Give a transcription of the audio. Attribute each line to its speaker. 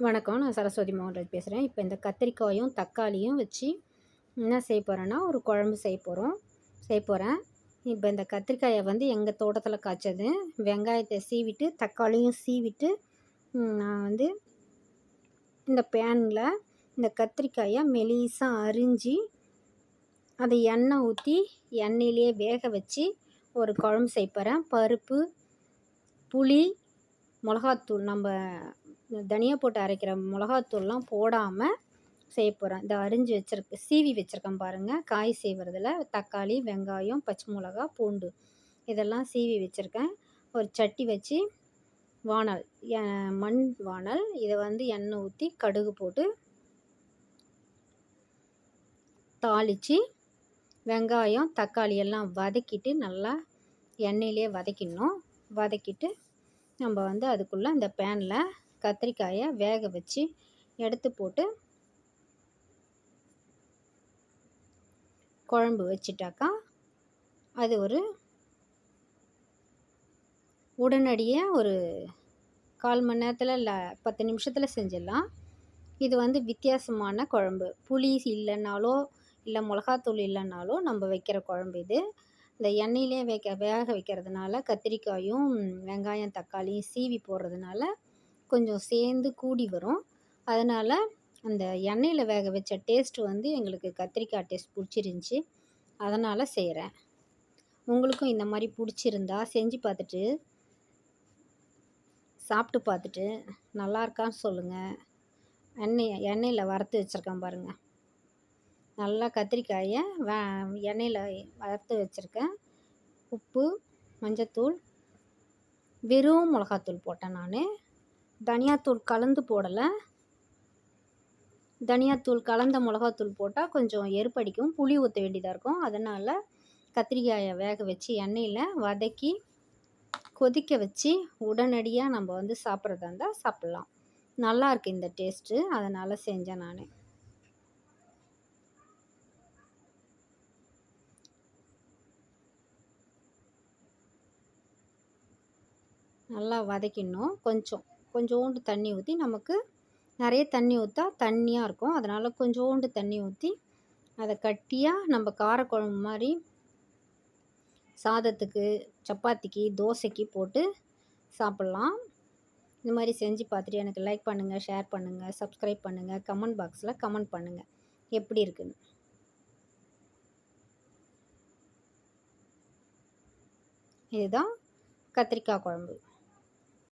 Speaker 1: வணக்கம். நான் சரஸ்வதி மோகன்ராஜ் பேசுகிறேன். இப்போ இந்த கத்திரிக்காயும், தக்காளியும் வச்சு என்ன செய்ய போகிறேன்னா, ஒரு குழம்பு செய்ய போகிறேன். இப்போ இந்த கத்திரிக்காய வந்து எங்கள் தோட்டத்தில் காய்ச்சது. வெங்காயத்தை சீவிட்டு, தக்காளியும் சீவிட்டு, நான் வந்து இந்த பேனில் இந்த கத்திரிக்காயை மெலிசா அரிஞ்சு, அதை எண்ணெய் ஊற்றி எண்ணெயிலேயே வேக வச்சு ஒரு குழம்பு செய்ய போகிறேன். பருப்பு, புளி, மிளகாத்தூள், நம்ம தனியா போட்டு அரைக்கிற மிளகாத்தூள்லாம் போடாமல் செய்ய போகிறேன். இந்த அரிஞ்சு சீவி வச்சுருக்கேன் பாருங்கள். காய் சீவுறதில் தக்காளி, வெங்காயம், பச்சை மிளகா, பூண்டு இதெல்லாம் சீவி வச்சுருக்கேன். ஒரு சட்டி வச்சு வானல், மண் வானல், இதை வந்து எண்ணெய் ஊற்றி கடுகு போட்டு தாளித்து வெங்காயம், தக்காளி எல்லாம் வதக்கிட்டு நல்லா எண்ணெயிலே வதக்கிடணும். வதக்கிட்டு நம்ம வந்து அதுக்குள்ளே இந்த பேனில் கத்திரிக்காயை வேக வச்சு எடுத்து போட்டு குழம்பு வச்சிட்டாக்கா அது உடனடியாக ஒரு 1/4 மணி நேரத்தில் இல்லை 10 நிமிஷத்தில் செஞ்சிடலாம். இது வந்து வித்தியாசமான குழம்பு. புளி இல்லைன்னாலோ இல்லை மிளகாத்தூள் இல்லைன்னாலோ நம்ம வைக்கிற குழம்பு இது. இந்த எண்ணெயிலே வேக வைக்கிறதுனால கத்திரிக்காயும் வெங்காயம் தக்காளியும் சீவி போடுறதுனால கொஞ்சம் சேர்ந்து கூடி வரும். அதனால் அந்த எண்ணெயில் வேக வச்ச டேஸ்ட்டு வந்து எங்களுக்கு கத்திரிக்காய் டேஸ்ட் பிடிச்சிருந்துச்சி. அதனால் செய்கிறேன். உங்களுக்கும் இந்த மாதிரி பிடிச்சிருந்தா செஞ்சு பார்த்துட்டு சாப்பிட்டு பார்த்துட்டு நல்லா இருக்கான்னு சொல்லுங்கள். எண்ணெயில் வறுத்து வச்சுருக்கேன் பாருங்கள். நல்லா கத்திரிக்காயை எண்ணெயில் வறுத்து வச்சுருக்கேன். உப்பு, மஞ்சத்தூள், வெறும் மிளகாத்தூள் போட்டேன் நான். தனியாத்தூள் கலந்து போடலை. தனியாத்தூள் கலந்த மிளகாத்தூள் போட்டால் கொஞ்சம் எரிப்படிக்கும், புளி ஊற்ற வேண்டியதாக இருக்கும். அதனால் கத்திரிக்காயை வேக வச்சு எண்ணெயில் வதக்கி கொதிக்க வச்சு உடனடியாக நம்ம வந்து சாப்பிட்றதா இருந்தால் சாப்பிட்லாம். நல்லாயிருக்கு இந்த டேஸ்ட்டு. அதனால் செஞ்சேன் நான். நல்லா வதக்கிடணும். கொஞ்சோண்டு தண்ணி ஊற்றி, நமக்கு நிறைய தண்ணி ஊற்றா தண்ணியாக இருக்கும். அதனால் கொஞ்சோண்டு தண்ணி ஊற்றி அதை கட்டியாக நம்ம காரக்குழம்பு மாதிரி சாதத்துக்கு, சப்பாத்திக்கு, தோசைக்கு போட்டு சாப்பிட்லாம். இந்த மாதிரி செஞ்சு பார்த்துட்டு எனக்கு லைக் பண்ணுங்கள், ஷேர் பண்ணுங்கள், சப்ஸ்கிரைப் பண்ணுங்கள், கமெண்ட் பாக்ஸில் கமெண்ட் பண்ணுங்கள் எப்படி இருக்குன்னு. இதுதான் கத்திரிக்காய் குழம்பு.